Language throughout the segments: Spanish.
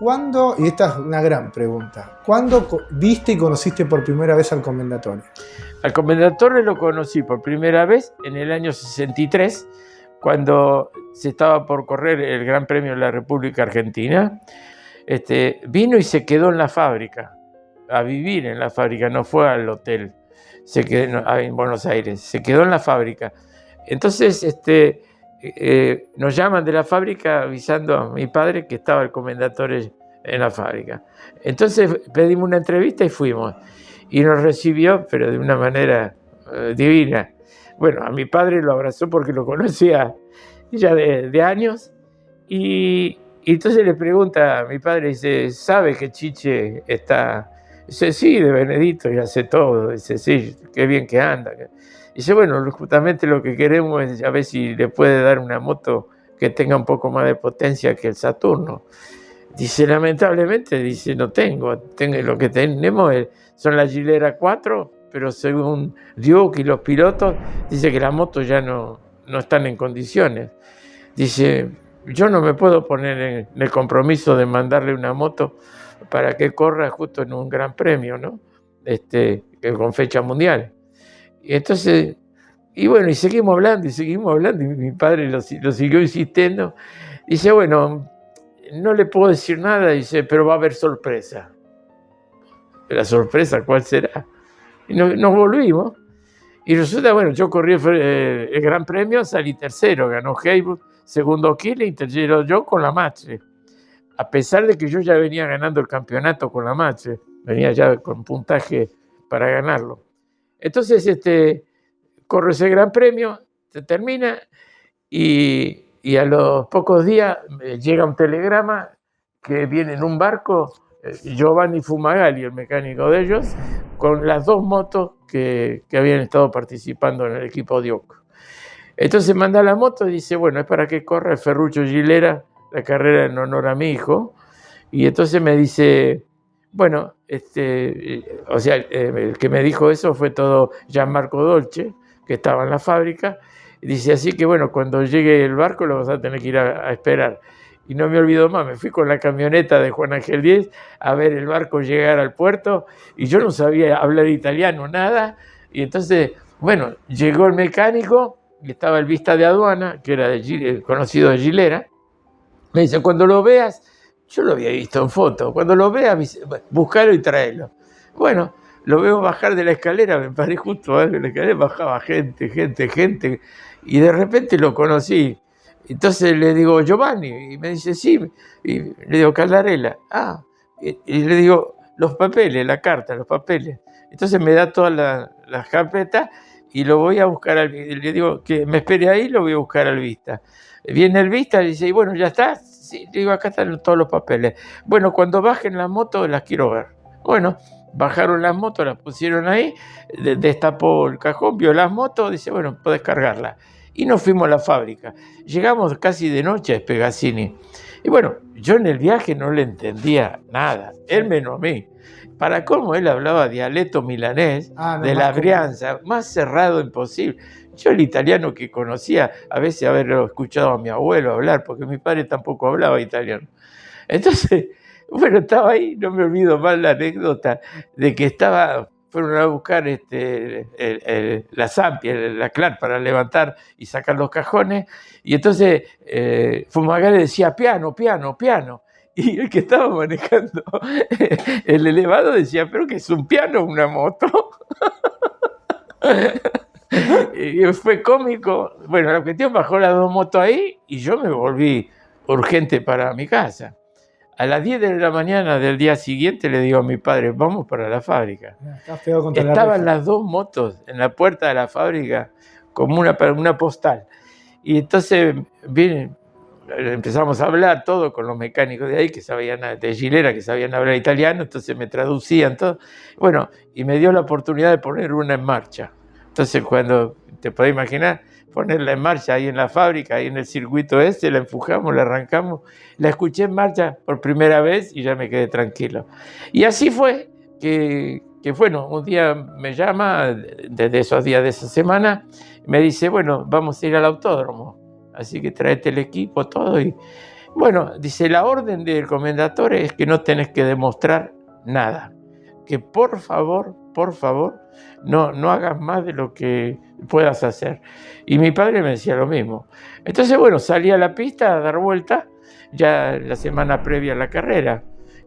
¿Cuándo, y esta es una gran pregunta, ¿cuándo viste y conociste por primera vez al Commendatore? Al Commendatore lo conocí por primera vez en el año 63, cuando se estaba por correr el Gran Premio de la República Argentina. Vino y se quedó en la fábrica, a vivir en la fábrica, no fue al hotel, se quedó en Buenos Aires, se quedó en la fábrica. Entonces nos llaman de la fábrica avisando a mi padre que estaba el Commendatore en la fábrica. Entonces pedimos una entrevista y fuimos. Y nos recibió, pero de una manera divina. Bueno, a mi padre lo abrazó porque lo conocía ya de años. Y entonces le pregunta a mi padre, dice, ¿sabe que Chiche está? Dice, sí, de Benedito, y hace todo. Dice, sí, qué bien que anda. Dice, bueno, justamente lo que queremos es a ver si le puede dar una moto que tenga un poco más de potencia que el Saturno. Dice, lamentablemente, dice, no tengo lo que tenemos son las Gilera 4, pero según Duke y los pilotos, dice que las motos ya no están en condiciones. Dice, yo no me puedo poner en el compromiso de mandarle una moto para que corra justo en un gran premio, ¿no? Con fecha mundial. Y entonces, y bueno, y seguimos hablando, y mi padre lo siguió insistiendo. Dice, bueno, no le puedo decir nada, dice, pero va a haber sorpresa. ¿La sorpresa cuál será? Y nos volvimos. Y resulta, bueno, yo corrí el Gran Premio, salí tercero, ganó Haywood, segundo Killing, tercero yo con la Machre. A pesar de que yo ya venía ganando el campeonato con la Machre, venía ya con puntaje para ganarlo. Entonces, corro ese Gran Premio, se termina y a los pocos días llega un telegrama que viene en un barco Giovanni Fumagalli, el mecánico de ellos, con las dos motos que habían estado participando en el equipo Duke. Entonces manda la moto y dice, bueno, es para que corra el Ferruccio Gilera, la carrera en honor a mi hijo. Y entonces me dice, bueno, o sea, el que me dijo eso fue todo Gianmarco Dolce, que estaba en la fábrica. Y dice, así que bueno, cuando llegue el barco lo vas a tener que ir a esperar. Y no me olvido más, me fui con la camioneta de Juan Ángel Díez a ver el barco llegar al puerto y yo no sabía hablar italiano, nada. Y entonces, bueno, llegó el mecánico y estaba el vista de aduana, que era conocido de Gilera. Me dice, cuando lo veas, yo lo había visto en foto, cuando lo veas, buscalo y tráelo. Bueno, lo veo bajar de la escalera, me paré justo en la escalera, bajaba gente, y de repente lo conocí. Entonces le digo, Giovanni, y me dice, sí, y le digo, Caldarella, y le digo, los papeles, la carta, los papeles. Entonces me da todas las carpetas y lo voy a buscar, le digo que me espere ahí, lo voy a buscar al vista. Viene el vista y dice, y bueno, ¿ya está? Sí, le digo, acá están todos los papeles. Bueno, cuando bajen las motos las quiero ver. Bueno, bajaron las motos, las pusieron ahí, destapó el cajón, vio las motos, dice, bueno, podés cargarlas. Y nos fuimos a la fábrica. Llegamos casi de noche a Spegazzini. Y bueno, yo en el viaje no le entendía nada, él menos a mí. Para cómo él hablaba dialecto milanés, de la Brianza, más cerrado imposible. Yo el italiano que conocía, a veces haberlo escuchado a mi abuelo hablar, porque mi padre tampoco hablaba italiano. Entonces, bueno, estaba ahí, no me olvido más la anécdota de que fueron a buscar la Zampi, la Clark, para levantar y sacar los cajones, y entonces Fumagalli decía, piano, piano, piano. Y el que estaba manejando el elevado decía, ¿pero qué es un piano o una moto? Y fue cómico. Bueno, la cuestión, bajó las dos motos ahí y yo me volví urgente para mi casa. A las 10 de la mañana del día siguiente le digo a mi padre, vamos para la fábrica. Estaban las dos motos en la puerta de la fábrica como una postal. Y entonces empezamos a hablar todo con los mecánicos de ahí, que sabían, de Gilera, que sabían hablar italiano, entonces me traducían todo. Bueno, y me dio la oportunidad de poner una en marcha. Entonces, cuando te podés imaginar, ponerla en marcha ahí en la fábrica, ahí en el circuito la empujamos, la arrancamos, la escuché en marcha por primera vez y ya me quedé tranquilo. Y así fue que bueno, un día me llama, desde esos días de esa semana, me dice, bueno, vamos a ir al autódromo, así que tráete el equipo, todo, y Bueno, dice, la orden del comendatore es que no tenés que demostrar nada. Que por favor, no hagas más de lo que puedas hacer. Y mi padre me decía lo mismo. Entonces, bueno, salí a la pista a dar vuelta ya la semana previa a la carrera.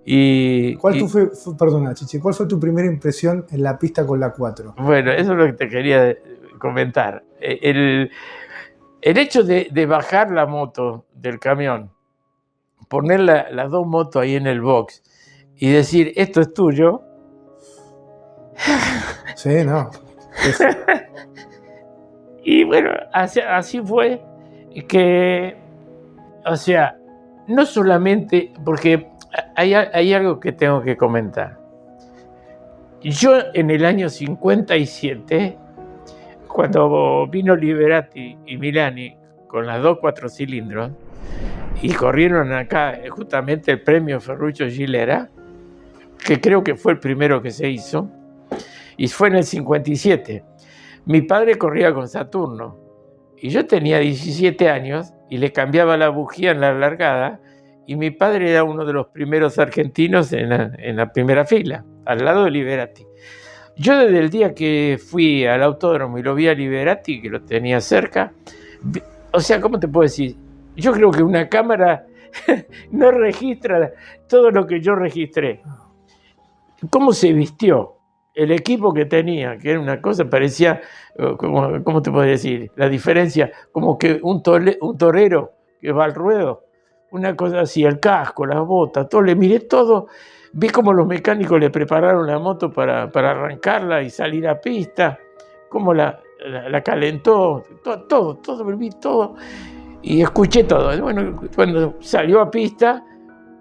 Perdona, Chichi, ¿cuál fue tu primera impresión en la pista con la 4? Bueno, eso es lo que te quería comentar. El hecho de bajar la moto del camión, poner las dos motos ahí en el box y decir, esto es tuyo. Sí, no. Y bueno, así fue que, o sea, no solamente, porque hay algo que tengo que comentar. Yo en el año 57, cuando vino Liberati y Milani con las 2 4 cilindros y corrieron acá justamente el premio Ferruccio Gilera, que creo que fue el primero que se hizo, y fue en el 57. Mi padre corría con Saturno y yo tenía 17 años y le cambiaba la bujía en la largada, y mi padre era uno de los primeros argentinos en la primera fila, al lado de Liberati. Yo desde el día que fui al autódromo y lo vi a Liberati, que lo tenía cerca, o sea, ¿cómo te puedo decir? Yo creo que una cámara no registra todo lo que yo registré. ¿Cómo se vistió? El equipo que tenía, que era una cosa, parecía, ¿cómo te puedo decir? La diferencia, como que un torero que va al ruedo, una cosa así, el casco, las botas, todo, le miré todo, vi cómo los mecánicos le prepararon la moto para arrancarla y salir a pista, cómo la calentó, todo, vi todo y escuché todo. Bueno, cuando salió a pista,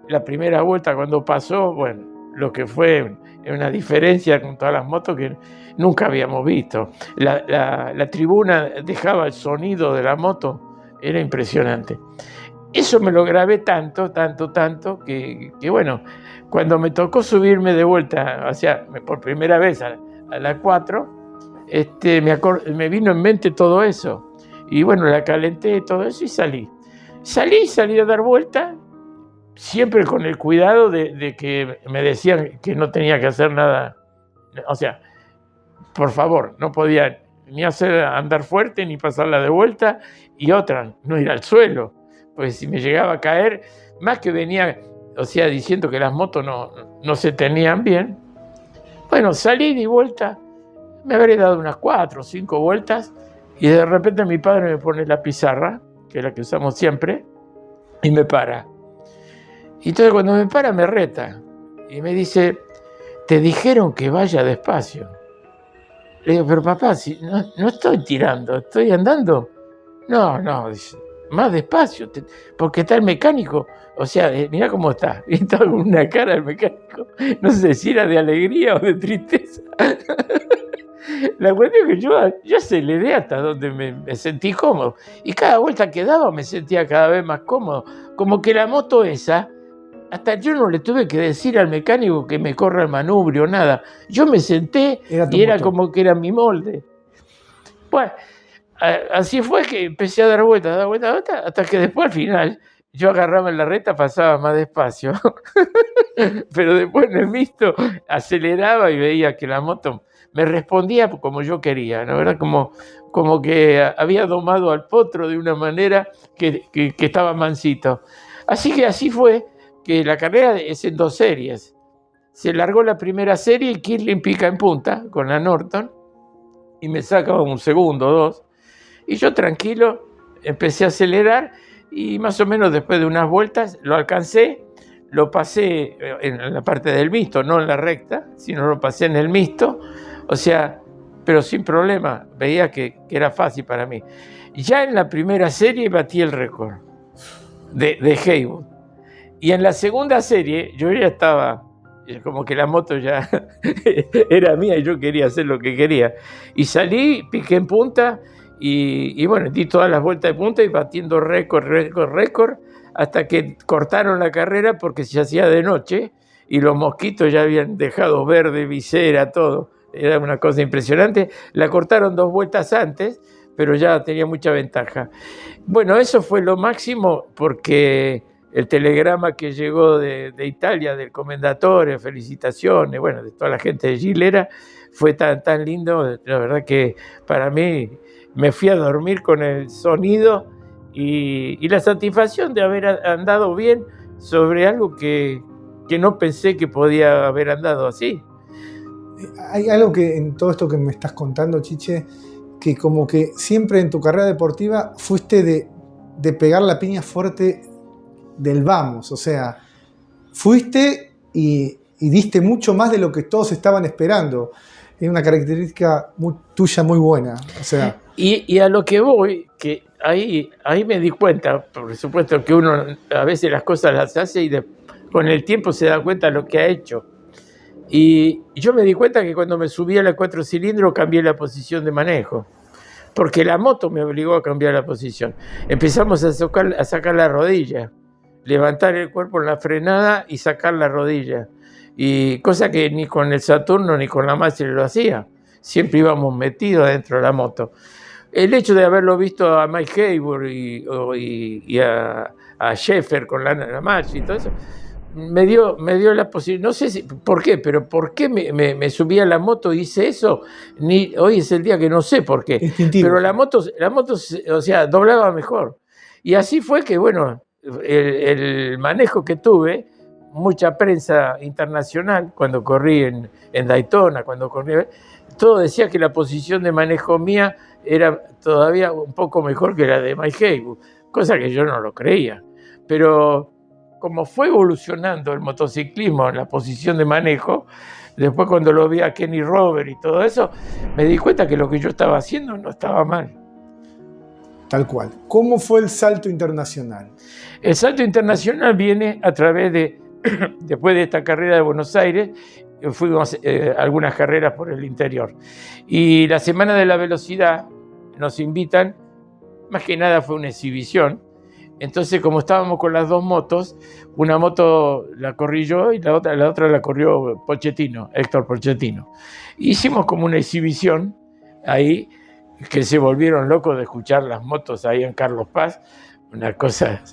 la primera vuelta cuando pasó, bueno, lo que fue una diferencia con todas las motos que nunca habíamos visto. La tribuna dejaba el sonido de la moto, era impresionante. Eso me lo grabé tanto, que bueno, cuando me tocó subirme de vuelta, o sea, por primera vez a la 4, me vino en mente todo eso. Y bueno, la calenté, todo eso, y salí a dar vuelta, siempre con el cuidado de que me decían que no tenía que hacer nada. O sea, por favor, no podía ni hacer andar fuerte, ni pasarla de vuelta, y otra, no ir al suelo. Pues si me llegaba a caer, más que venía, o sea, diciendo que las motos no se tenían bien. Bueno, salí de vuelta, me habré dado unas 4 o 5 vueltas, y de repente mi padre me pone la pizarra, que es la que usamos siempre, y me para. Y entonces cuando me para me reta y me dice, te dijeron que vaya despacio. Le digo, pero papá, si no estoy tirando, estoy andando. No, dice, más despacio, porque está el mecánico. O sea, mirá cómo está. Y está con una cara el mecánico. No sé si era de alegría o de tristeza. La cuestión es que yo aceleré hasta donde me sentí cómodo. Y cada vuelta que daba me sentía cada vez más cómodo. Como que la moto esa, hasta yo no le tuve que decir al mecánico que me corra el manubrio, nada. Yo me senté y era como que era mi molde. Bueno, así fue que empecé a dar vueltas, hasta que después al final yo agarraba en la recta, pasaba más despacio. Pero después en el mixto aceleraba y veía que la moto me respondía como yo quería, ¿no? Era como que había domado al potro de una manera que estaba mansito. Así que así fue que la carrera es en 2 series. Se largó la primera serie y Kirlin pica en punta con la Norton y me saca un segundo, 2. Y yo tranquilo empecé a acelerar y más o menos después de unas vueltas lo alcancé, lo pasé en la parte del mixto, no en la recta, sino lo pasé en el mixto, o sea, pero sin problema, veía que era fácil para mí. Ya en la primera serie batí el récord de Haywood. Y en la segunda serie yo ya estaba, como que la moto ya era mía y yo quería hacer lo que quería. Y salí, piqué en punta y bueno, di todas las vueltas de punta y batiendo récord, hasta que cortaron la carrera porque se hacía de noche y los mosquitos ya habían dejado verde, visera, todo. Era una cosa impresionante. La cortaron 2 vueltas antes, pero ya tenía mucha ventaja. Bueno, eso fue lo máximo porque el telegrama que llegó de Italia, del Commendatore, felicitaciones, bueno, de toda la gente de Gilera, fue tan lindo, la verdad que para mí me fui a dormir con el sonido y la satisfacción de haber andado bien sobre algo que no pensé que podía haber andado así. Hay algo que en todo esto que me estás contando, Chiche, que como que siempre en tu carrera deportiva fuiste de pegar la piña fuerte del vamos, o sea, fuiste y diste mucho más de lo que todos estaban esperando. Es una característica tuya muy buena, o sea. Y a lo que voy, que ahí me di cuenta, por supuesto que uno a veces las cosas las hace y con el tiempo se da cuenta de lo que ha hecho. Y yo me di cuenta que cuando me subí a la 4 cilindros cambié la posición de manejo, porque la moto me obligó a cambiar la posición. Empezamos a sacar la rodilla, levantar el cuerpo en la frenada y sacar la rodilla. Y cosa que ni con el Saturno ni con la Master lo hacía. Siempre íbamos metidos dentro de la moto. El hecho de haberlo visto a Mike Haywood y a Sheffer con la Master y todo eso, me dio la posibilidad, no sé por qué, pero por qué me subí a la moto y hice eso, hoy es el día que no sé por qué. Instintivo. Pero la moto, o sea, doblaba mejor. Y así fue que, bueno, el manejo que tuve, mucha prensa internacional, cuando corrí en Daytona, todo decía que la posición de manejo mía era todavía un poco mejor que la de Mike Haywood, cosa que yo no lo creía. Pero como fue evolucionando el motociclismo en la posición de manejo, después cuando lo vi a Kenny Robert y todo eso, me di cuenta que lo que yo estaba haciendo no estaba mal. Tal cual. ¿Cómo fue el salto internacional? El salto internacional viene a través de, después de esta carrera de Buenos Aires, fuimos algunas carreras por el interior. Y la Semana de la Velocidad nos invitan, más que nada fue una exhibición. Entonces, como estábamos con las dos motos, una moto la corrí yo y la otra la corrió Pochettino, Héctor Pochettino. Hicimos como una exhibición ahí, que se volvieron locos de escuchar las motos ahí en Carlos Paz. Una cosa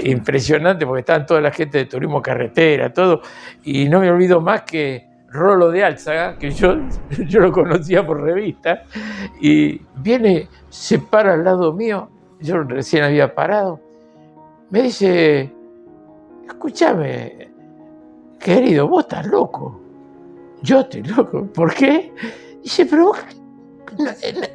impresionante, porque estaban toda la gente de turismo carretera, todo. Y no me olvido más que Rolo de Álzaga, que yo lo conocía por revista, y viene, se para al lado mío. Yo recién había parado. Me dice, escúchame, querido, vos estás loco. Yo estoy loco. ¿Por qué? Dice, pero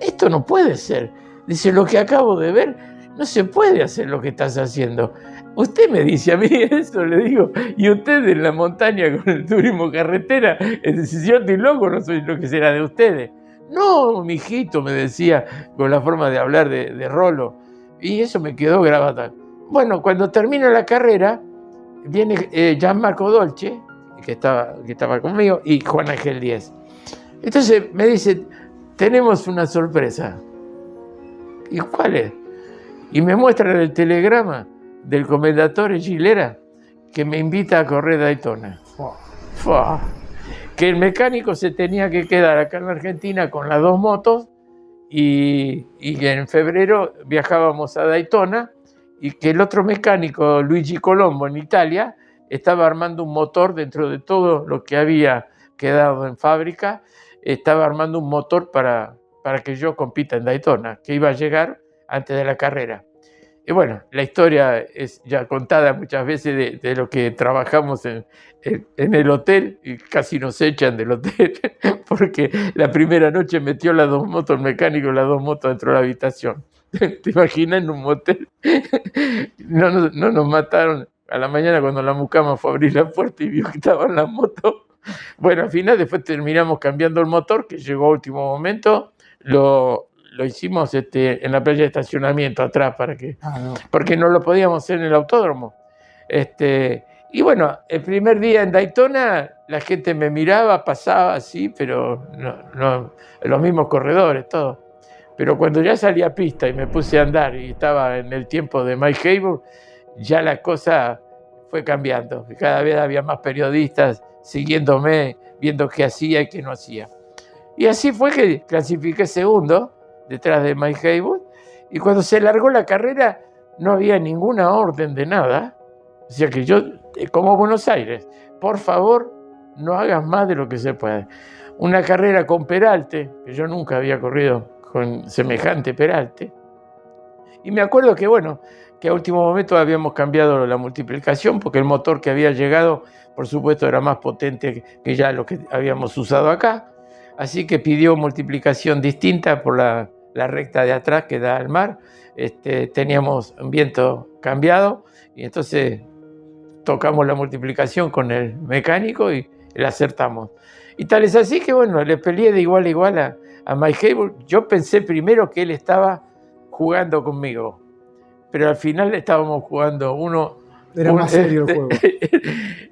esto no puede ser. Dice, lo que acabo de ver, no se puede hacer lo que estás haciendo. Usted me dice a mí eso, le digo, y usted en la montaña con el turismo carretera, si yo estoy loco, no soy lo que será de ustedes. No, mijito, me decía, con la forma de hablar de Rolo. Y eso me quedó grabado. Bueno, cuando termina la carrera, viene Gianmarco Dolce, que estaba conmigo, y Juan Ángel Díez. Entonces me dice, tenemos una sorpresa. ¿Y cuál es? Y me muestran el telegrama del Commendatore Gilera, que me invita a correr Daytona. Que el mecánico se tenía que quedar acá en la Argentina con las dos motos, y en febrero viajábamos a Daytona, y que el otro mecánico, Luigi Colombo, en Italia, estaba armando un motor dentro de todo lo que había quedado en fábrica, estaba armando un motor para que yo compita en Daytona, que iba a llegar antes de la carrera. Y bueno, la historia es ya contada muchas veces de lo que trabajamos en el hotel, y casi nos echan del hotel, porque la primera noche metió las dos motos, el mecánico, las dos motos dentro de la habitación. ¿Te imaginas en un motel? No nos mataron. A la mañana cuando la mucama fue a abrir la puerta y vio que estaban las motos. Bueno, al final después terminamos cambiando el motor, que llegó a último momento. Lo hicimos en la playa de estacionamiento atrás, porque no lo podíamos hacer en el autódromo. Y bueno, el primer día en Daytona la gente me miraba, pasaba así, pero no los mismos corredores, todo. Pero cuando ya salí a pista y me puse a andar y estaba en el tiempo de Mike Haywood, ya la cosa fue cambiando. Cada vez había más periodistas siguiéndome, viendo qué hacía y qué no hacía. Y así fue que clasifiqué segundo, detrás de Mike Haywood, y cuando se largó la carrera no había ninguna orden de nada, O sea que yo, como Buenos Aires, por favor, no hagas más de lo que se puede. Una carrera con peralte, que yo nunca había corrido con semejante peralte. Y me acuerdo que, bueno, que a último momento habíamos cambiado la multiplicación porque el motor que había llegado, por supuesto, era más potente que ya lo que habíamos usado acá. Así que pidió multiplicación distinta por la recta de atrás que da al mar. Teníamos un viento cambiado y entonces tocamos la multiplicación con el mecánico y la acertamos. Y tal es así que, bueno, le peleé de igual a igual a Mike Haywood. Yo pensé primero que él estaba jugando conmigo, pero al final estábamos jugando Era más serio el juego.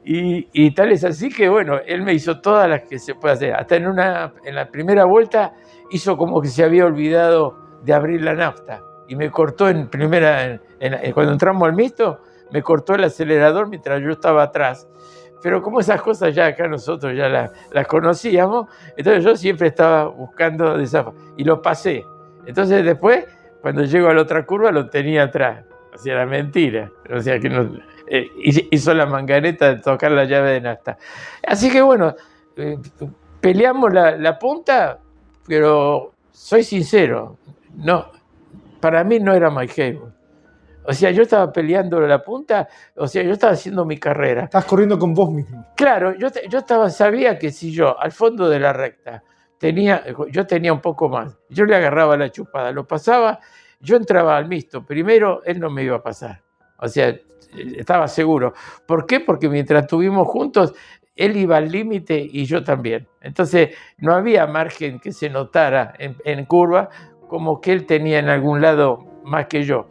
y tal es así que, bueno, él me hizo todas las que se puede hacer. Hasta en la primera vuelta hizo como que se había olvidado de abrir la nafta y me cortó cuando entramos al mixto, me cortó el acelerador mientras yo estaba atrás. Pero como esas cosas ya acá nosotros ya las conocíamos, entonces yo siempre estaba buscando y lo pasé. Entonces después, cuando llego a la otra curva, lo tenía atrás. O sea, era mentira. O sea, que no, hizo la manganeta de tocar la llave de nafta. Así que bueno, peleamos la punta, pero soy sincero, no, para mí no era Mike Haywood. O sea, yo estaba peleando la punta, o sea, yo estaba haciendo mi carrera. Estás corriendo con vos mismo. Claro, yo sabía que si yo al fondo de la recta yo tenía un poco más, yo le agarraba la chupada, lo pasaba, yo entraba al mixto, primero él no me iba a pasar. O sea, estaba seguro. ¿Por qué? Porque mientras estuvimos juntos, él iba al límite y yo también. Entonces, no había margen que se notara en curva como que él tenía en algún lado más que yo.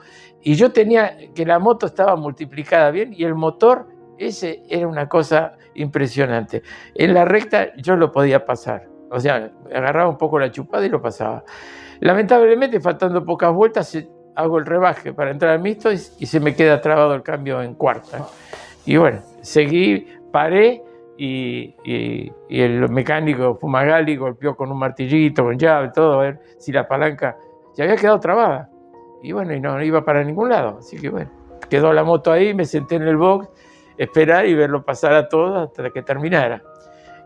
Y yo tenía que la moto estaba multiplicada bien y el motor, ese era una cosa impresionante. En la recta yo lo podía pasar. O sea, agarraba un poco la chupada y lo pasaba. Lamentablemente, faltando pocas vueltas, hago el rebaje para entrar al mixto y se me queda trabado el cambio en cuarta. Y bueno, seguí, paré y el mecánico Fumagalli golpeó con un martillito, con llave, todo, a ver si la palanca se había quedado trabada. Y bueno, y no iba para ningún lado. Así que bueno, quedó la moto ahí, me senté en el box, esperar y verlo pasar a todos hasta que terminara.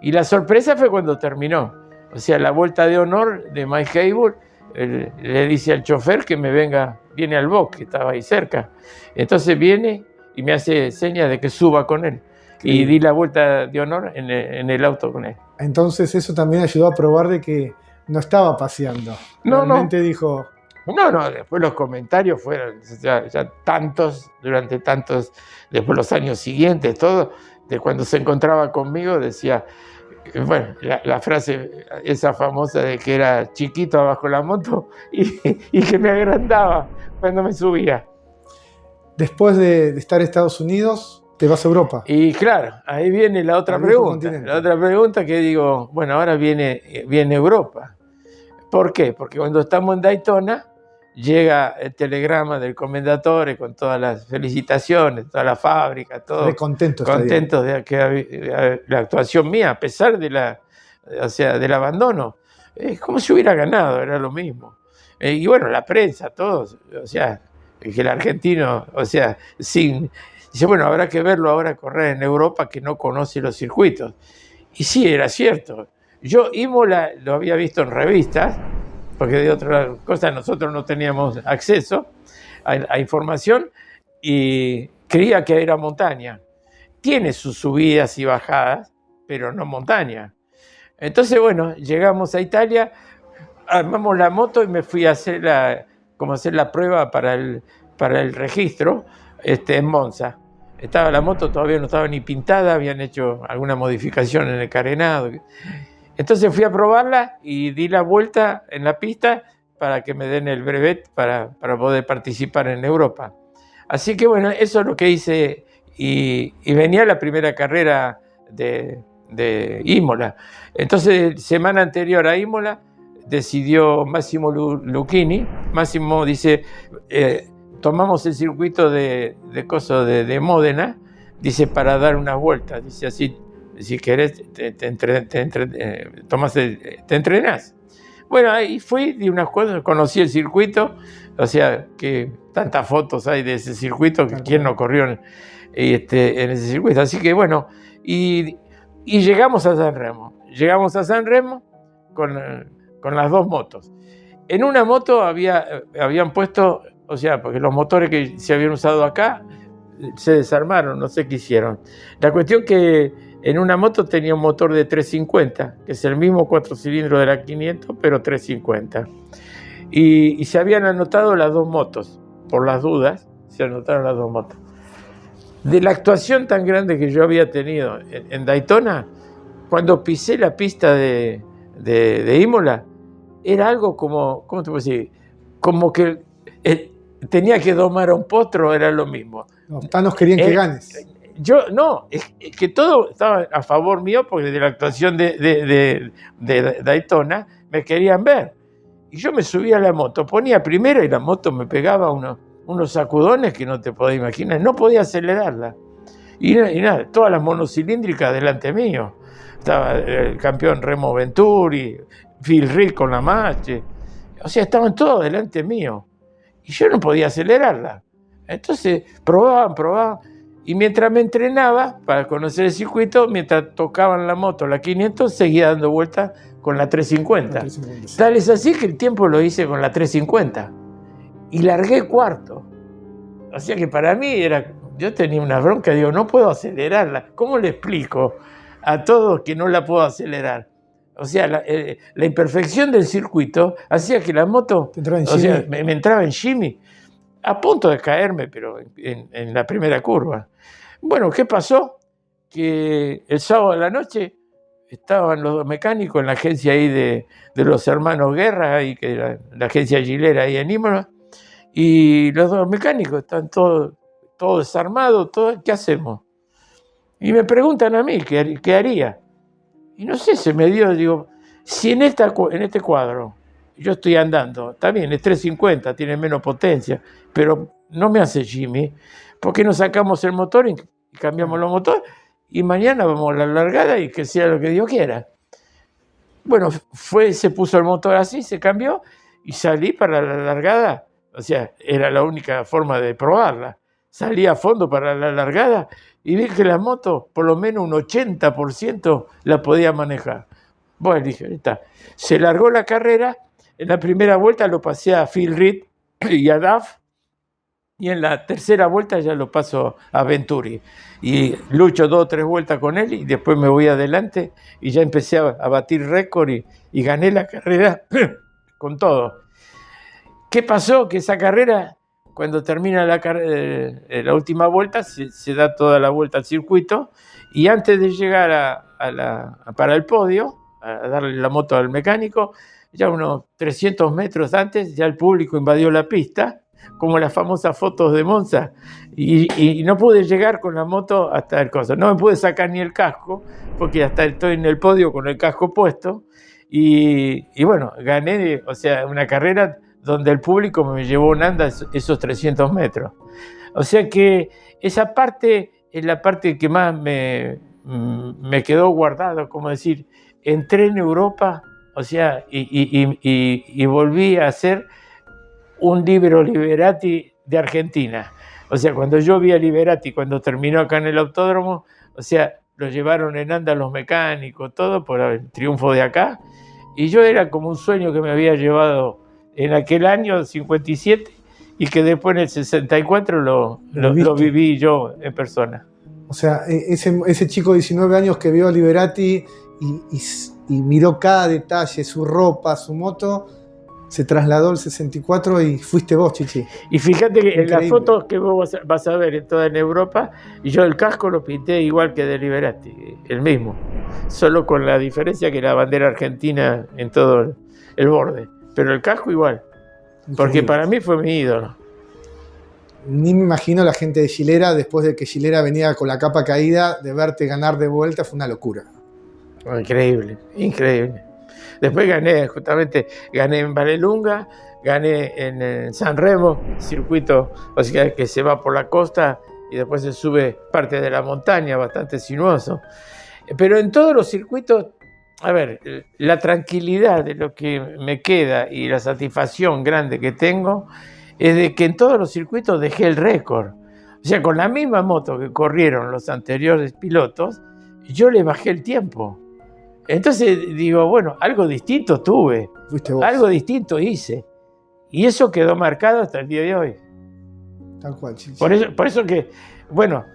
Y la sorpresa fue cuando terminó. O sea, la vuelta de honor de Mike Haywood, le dice al chofer que viene al box, que estaba ahí cerca. Entonces viene y me hace señas de que suba con él. Y di la vuelta de honor en el auto con él. Entonces eso también ayudó a probar de que no estaba paseando. Realmente dijo... No, después los comentarios fueron ya tantos, después los años siguientes, todo, de cuando se encontraba conmigo, decía, bueno, la frase esa famosa de que era chiquito abajo la moto y que me agrandaba cuando me subía. Después de estar en Estados Unidos, te vas a Europa. Y claro, ahí viene la otra pregunta. La otra pregunta que digo, bueno, ahora viene Europa. ¿Por qué? Porque cuando estamos en Daytona, llega el telegrama del comendatore con todas las felicitaciones, toda la fábrica, todo contentos de que la actuación mía, a pesar del abandono, es como si hubiera ganado, era lo mismo. Y bueno, la prensa, todos, o sea, que el argentino, o sea, dice, bueno, habrá que verlo ahora correr en Europa que no conoce los circuitos. Y sí, era cierto. Yo Imola lo había visto en revistas, porque de otras cosas nosotros no teníamos acceso a información y creía que era montaña. Tiene sus subidas y bajadas, pero no montaña. Entonces, bueno, llegamos a Italia, armamos la moto y me fui a hacer la prueba para el registro en Monza. La moto todavía no estaba ni pintada, habían hecho alguna modificación en el carenado. Entonces fui a probarla y di la vuelta en la pista para que me den el brevet para poder participar en Europa. Así que bueno, eso es lo que hice y venía la primera carrera de Imola. Entonces, semana anterior a Imola, decidió Massimo Lucchini. Máximo dice, tomamos el circuito de Módena, dice, para dar unas vueltas. Dice, así, si querés, te entrenás. Bueno, ahí fui, di unas cosas, conocí el circuito, o sea, que tantas fotos hay de ese circuito, que quién no corrió en ese circuito. Así que bueno, y llegamos a San Remo. Llegamos a San Remo con las dos motos. En una moto habían puesto, o sea, porque los motores que se habían usado acá se desarmaron, no sé qué hicieron. La cuestión que en una moto tenía un motor de 350, que es el mismo 4 cilindros de la 500, pero 350. Y se habían anotado las dos motos, por las dudas, se anotaron las dos motos. De la actuación tan grande que yo había tenido en Daytona, cuando pisé la pista de Imola, era algo como, ¿cómo te puedo decir? Como que tenía que domar a un potro, era lo mismo. Los tanos querían que ganes. Yo, no, es que todo estaba a favor mío, porque de la actuación de Daytona me querían ver. Y yo me subía a la moto, ponía primero y la moto me pegaba unos sacudones que no te podés imaginar. No podía acelerarla. Y nada, todas las monocilíndricas delante mío. Estaba el campeón Remo Venturi, Phil Reed con la Mache. O sea, estaban todos delante mío. Y yo no podía acelerarla. Entonces probaban. Y mientras me entrenaba para conocer el circuito, mientras tocaban la moto, la 500, seguía dando vueltas con la 350. Tal es así que el tiempo lo hice con la 350. Y largué cuarto. O sea que para mí yo tenía una bronca, digo, no puedo acelerarla. ¿Cómo le explico a todos que no la puedo acelerar? O sea, la imperfección del circuito hacía que la moto, me entraba en shimmy, a punto de caerme, pero en la primera curva. Bueno, ¿qué pasó? Que el sábado a la noche estaban los mecánicos en la agencia ahí de los hermanos Guerra, ahí, que era la agencia Gilera ahí en Imola, y los dos mecánicos están todos desarmados, ¿qué hacemos? Y me preguntan a mí qué haría. Y no sé, se me dio, digo, si en este cuadro yo estoy andando, está bien, es 350, tiene menos potencia, pero no me hace Jimmy, ¿por qué no sacamos el motor y cambiamos los motores? Y mañana vamos a la largada y que sea lo que Dios quiera. Bueno, se puso el motor así, se cambió y salí para la largada. O sea, era la única forma de probarla. Salí a fondo para la largada y vi que la moto, por lo menos un 80% la podía manejar. Bueno, dije, ahí está. Se largó la carrera. En la primera vuelta lo pasé a Phil Reed y a Duff. Y en la tercera vuelta ya lo paso a Venturi. Y lucho 2 o 3 vueltas con él y después me voy adelante y ya empecé a batir récord y gané la carrera con todo. ¿Qué pasó? Que esa carrera, cuando termina la última vuelta, se da toda la vuelta al circuito y antes de llegar para el podio, a darle la moto al mecánico, ya unos 300 metros antes, ya el público invadió la pista, como las famosas fotos de Monza, y no pude llegar con la moto hasta el coso. No me pude sacar ni el casco, porque hasta estoy en el podio con el casco puesto, y bueno, gané, o sea, una carrera donde el público me llevó en anda esos 300 metros. O sea que esa parte es la parte que más me quedó guardada, como decir, entré en Europa, o sea, y volví a ser un Libero Liberati de Argentina. O sea, cuando yo vi a Liberati, cuando terminó acá en el autódromo, o sea, lo llevaron en anda los mecánicos, todo por el triunfo de acá, y yo era como un sueño que me había llevado en aquel año 57 y que después en el 64 lo viví yo en persona. O sea, ese chico de 19 años que vio a Liberati y miró cada detalle, su ropa, su moto, se trasladó al 64 y fuiste vos, Chichi. Y fíjate que en las fotos que vos vas a ver en Europa, yo el casco lo pinté igual que de Liberati, el mismo, solo con la diferencia que la bandera argentina en todo el borde, pero el casco igual, porque para mí fue mi ídolo. Ni me imagino la gente de Gilera, después de que Gilera venía con la capa caída, de verte ganar de vuelta, fue una locura. Increíble, increíble. Después gané en Vallelunga, gané en San Remo, circuito, o sea, que se va por la costa y después se sube parte de la montaña, bastante sinuoso. Pero en todos los circuitos a ver, la tranquilidad de lo que me queda y la satisfacción grande que tengo es de que en todos los circuitos dejé el récord. O sea, con la misma moto que corrieron los anteriores pilotos, yo le bajé el tiempo. Entonces digo, bueno, algo distinto tuve, Fuiste vos. algo distinto hice. Y eso quedó marcado hasta el día de hoy. Tal cual, Chiche. Por eso que, bueno,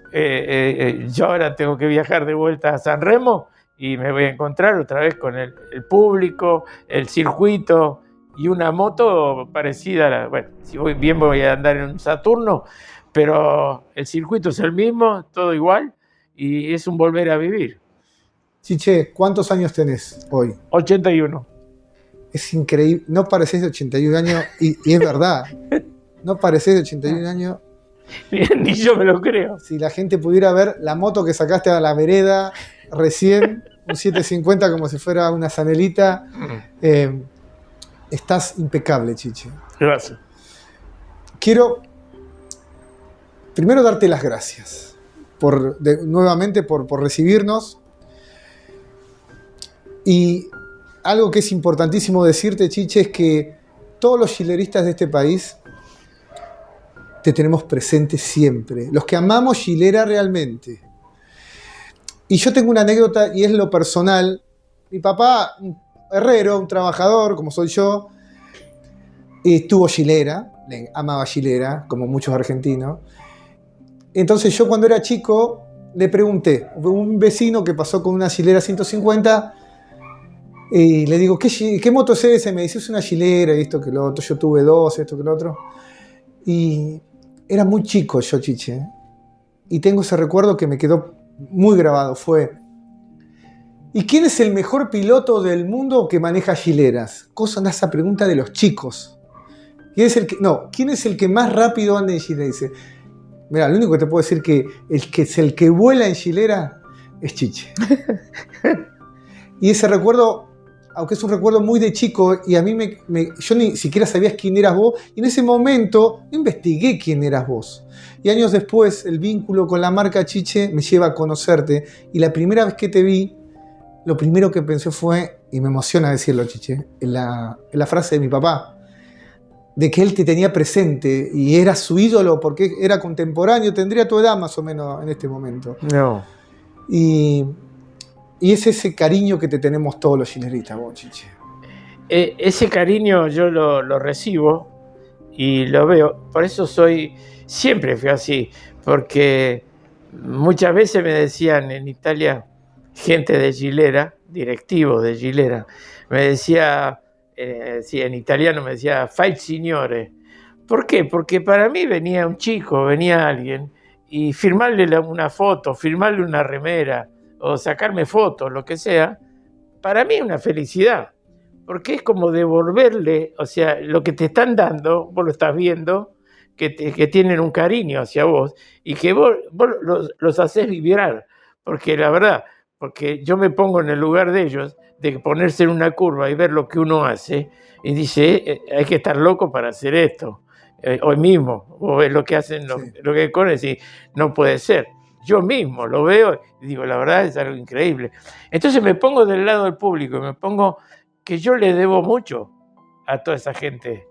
yo ahora tengo que viajar de vuelta a San Remo y me voy a encontrar otra vez con el público, el circuito y una moto parecida a la... Bueno, si voy bien voy a andar en un Saturno, pero el circuito es el mismo, todo igual, y es un volver a vivir. Chiche, ¿cuántos años tenés hoy? 81. Es increíble, no parecés de 81 años, y es verdad, no parecés de 81 años. Ni yo me lo creo. Si la gente pudiera ver la moto que sacaste a la vereda recién, un 750 como si fuera una Zanelita, estás impecable, Chiche. Gracias. Quiero primero darte las gracias nuevamente por recibirnos. Y algo que es importantísimo decirte, Chiche, es que todos los gileristas de este país te tenemos presente siempre. Los que amamos Gilera realmente. Y yo tengo una anécdota y es lo personal. Mi papá, un herrero, un trabajador, como soy yo, tuvo Gilera, amaba Gilera, como muchos argentinos. Entonces yo cuando era chico le pregunté, un vecino que pasó con una Gilera 150, y le digo, ¿qué moto es esa? Y me dice, es una Gilera, y esto que lo otro. Yo tuve dos, esto que lo otro. Y era muy chico yo, Chiche. Y tengo ese recuerdo que me quedó muy grabado. Fue, ¿y quién es el mejor piloto del mundo que maneja Gileras? Esa pregunta de los chicos. ¿Quién es el que más rápido anda en Gilera? Dice, mira, lo único que te puedo decir que es el que vuela en Gilera es Chiche. Y ese recuerdo, aunque es un recuerdo muy de chico, y a mí yo ni siquiera sabías quién eras vos, y en ese momento investigué quién eras vos. Y años después, el vínculo con la marca Chiche me lleva a conocerte, y la primera vez que te vi, lo primero que pensé fue, y me emociona decirlo, Chiche, en la frase de mi papá, de que él te tenía presente, y era su ídolo, porque era contemporáneo, tendría tu edad más o menos en este momento. No. Y es ese cariño que te tenemos todos los gileristas, vos, Chiche. Ese cariño yo lo recibo y lo veo. Por eso siempre fui así, porque muchas veces me decían en Italia, gente de Gilera, directivos de Gilera, me decía, en italiano me decía, fa il signore. ¿Por qué? Porque para mí venía un chico, venía alguien, y firmarle una foto, firmarle una remera, o sacarme fotos, lo que sea, para mí es una felicidad, porque es como devolverle, o sea, lo que te están dando, vos lo estás viendo, que tienen un cariño hacia vos, y que vos los haces vibrar, porque la verdad, porque yo me pongo en el lugar de ellos, de ponerse en una curva y ver lo que uno hace, y dice, hay que estar loco para hacer esto, hoy mismo, vos ves lo que hacen, lo que corren, y no puede ser. Yo mismo lo veo y digo, la verdad es algo increíble. Entonces me pongo del lado del público, me pongo que yo le debo mucho a toda esa gente.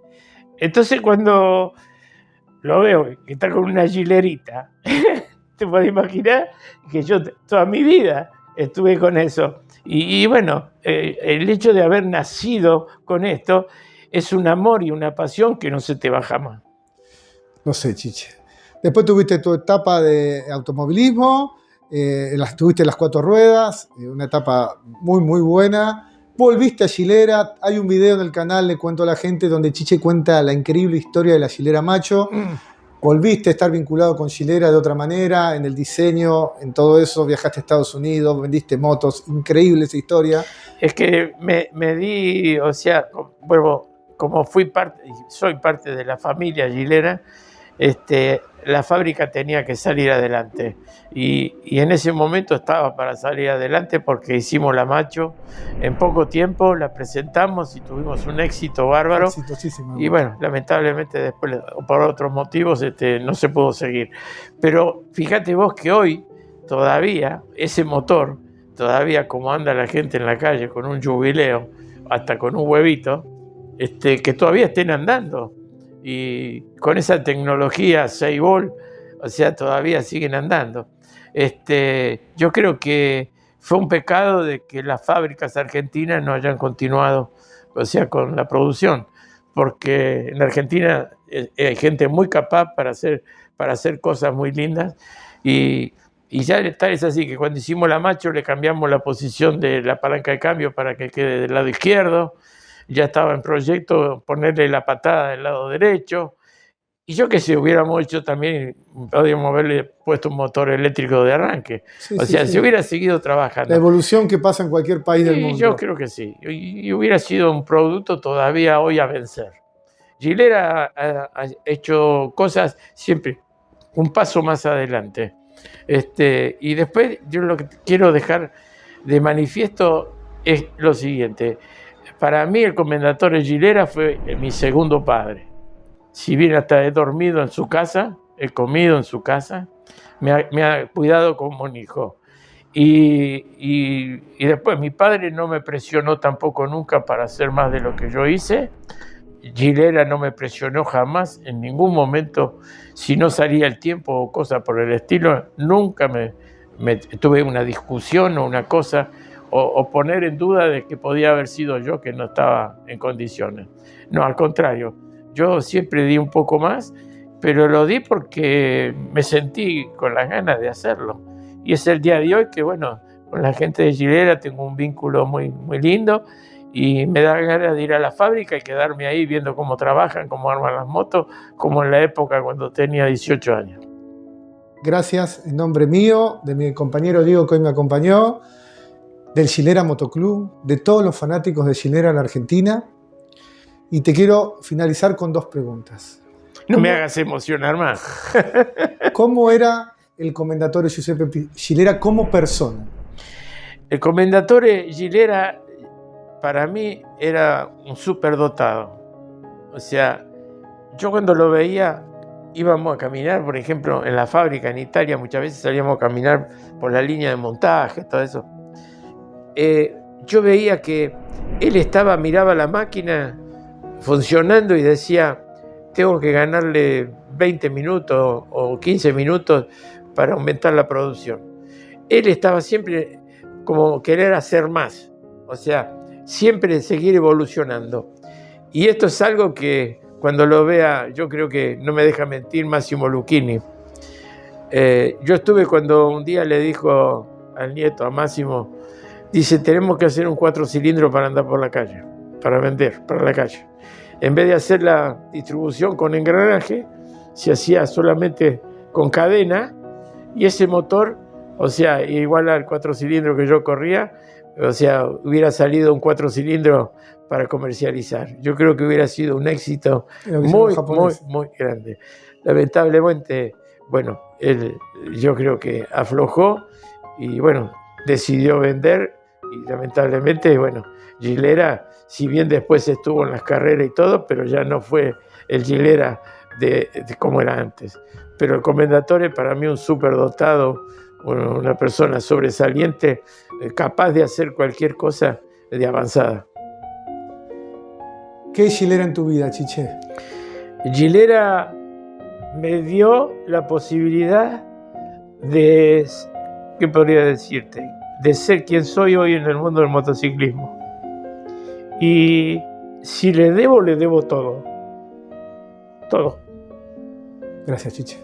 Entonces cuando lo veo que está con una gilerita, te puedes imaginar que yo toda mi vida estuve con eso. Y bueno, el hecho de haber nacido con esto es un amor y una pasión que no se te va jamás. No sé, Chiche. Después tuviste tu etapa de automovilismo, tuviste las 4 ruedas, una etapa muy, muy buena. Volviste a Gilera, hay un video en el canal, le cuento a la gente, donde Chiche cuenta la increíble historia de la Gilera Macho. Volviste a estar vinculado con Gilera de otra manera, en el diseño, en todo eso, viajaste a Estados Unidos, vendiste motos, increíble esa historia. Es que me di, o sea, bueno, como soy parte de la familia Gilera, la fábrica tenía que salir adelante y en ese momento estaba para salir adelante porque hicimos la Macho en poco tiempo, la presentamos y tuvimos un éxito bárbaro. Exitosísimo. Y bueno, lamentablemente después por otros motivos no se pudo seguir, pero fíjate vos que hoy todavía ese motor todavía como anda la gente en la calle con un jubileo, hasta con un huevito, que todavía estén andando. Y con esa tecnología 6 volt, o sea, todavía siguen andando. Yo creo que fue un pecado de que las fábricas argentinas no hayan continuado, o sea, con la producción, porque en Argentina hay gente muy capaz para hacer cosas muy lindas, y ya tal es así que cuando hicimos la Macho le cambiamos la posición de la palanca de cambio para que quede del lado izquierdo. Ya estaba en proyecto ponerle la patada del lado derecho. Y yo que sé, hubiéramos hecho también, podríamos haberle puesto un motor eléctrico de arranque. Sí, O sí, sea, sí. si hubiera seguido trabajando. La evolución que pasa en cualquier país del mundo. Yo creo que sí. Y hubiera sido un producto todavía hoy a vencer. Gilera ha hecho cosas siempre un paso más adelante. Y después yo lo que quiero dejar de manifiesto es lo siguiente. Para mí el Commendatore Gilera fue mi segundo padre. Si bien hasta he dormido en su casa, he comido en su casa, me ha cuidado como un hijo. Y después mi padre no me presionó tampoco nunca para hacer más de lo que yo hice. Gilera no me presionó jamás, en ningún momento, si no salía el tiempo o cosa por el estilo, nunca me tuve una discusión o una cosa, o poner en duda de que podía haber sido yo que no estaba en condiciones. No, al contrario, yo siempre di un poco más, pero lo di porque me sentí con las ganas de hacerlo. Y es el día de hoy que, bueno, con la gente de Gilera tengo un vínculo muy, muy lindo, y me da ganas de ir a la fábrica y quedarme ahí viendo cómo trabajan, cómo arman las motos, como en la época cuando tenía 18 años. Gracias en nombre mío, de mi compañero Diego que hoy me acompañó, del Gilera Motoclub, de todos los fanáticos de Gilera en la Argentina. Y te quiero finalizar con 2 preguntas. No me hagas emocionar más. ¿Cómo era el Commendatore Giuseppe Gilera como persona? El Commendatore Gilera para mí era un superdotado. O sea, yo cuando lo veía, íbamos a caminar, por ejemplo, en la fábrica en Italia, muchas veces salíamos a caminar por la línea de montaje, todo eso. Yo veía que él miraba la máquina funcionando y decía, tengo que ganarle 20 minutos o 15 minutos para aumentar la producción. Él estaba siempre como querer hacer más, o sea, siempre seguir evolucionando. Y esto es algo que cuando lo vea, yo creo que no me deja mentir Massimo Lucchini. Yo estuve cuando un día le dijo al nieto, a Máximo, dice, tenemos que hacer un 4 cilindros para andar por la calle, para vender, para la calle. En vez de hacer la distribución con engranaje, se hacía solamente con cadena, y ese motor, o sea, igual al 4 cilindros que yo corría, o sea, hubiera salido un 4 cilindros para comercializar. Yo creo que hubiera sido un éxito muy, muy, muy grande. Lamentablemente, bueno, él, yo creo que aflojó y, bueno, decidió vender, y lamentablemente, bueno, Gilera, si bien después estuvo en las carreras y todo, pero ya no fue el Gilera de como era antes. Pero el Commendatore para mí un superdotado, una persona sobresaliente, capaz de hacer cualquier cosa de avanzada. ¿Qué es Gilera en tu vida, Chiche? Gilera me dio la posibilidad de, ¿qué podría decirte? De ser quien soy hoy en el mundo del motociclismo. Y si le debo todo. Todo. Gracias, Chiche.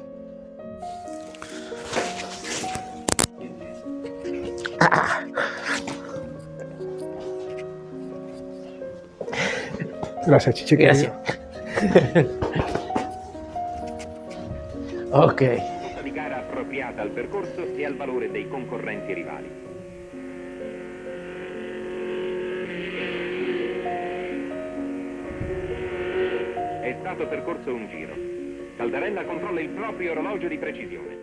Gracias, Chiche. Gracias. Ok. Di gara appropriata al percorso e al valore dei concorrenti rivali. È stato percorso un giro. Caldarella controlla il proprio orologio di precisione.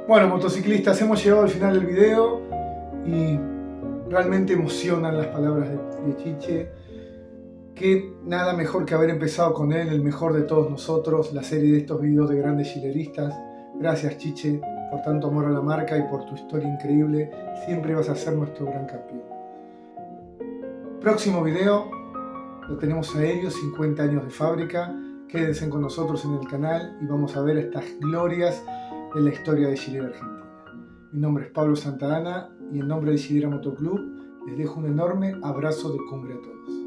Bueno, motociclistas, hemos llegado al final del video y realmente emocionan las palabras de Chiche. Que nada mejor que haber empezado con él, el mejor de todos nosotros, la serie de estos videos de grandes gileristas. Gracias, Chiche. por tanto amor a la marca y por tu historia increíble. Siempre vas a ser nuestro gran campeón. Próximo video lo tenemos a Helio, 50 años de fábrica. Quédense con nosotros en el canal y vamos a ver estas glorias de la historia de Gilyera Argentina. Mi nombre es Pablo Santa Ana y en nombre de Gilyera Motoclub les dejo un enorme abrazo de cumbre a todos.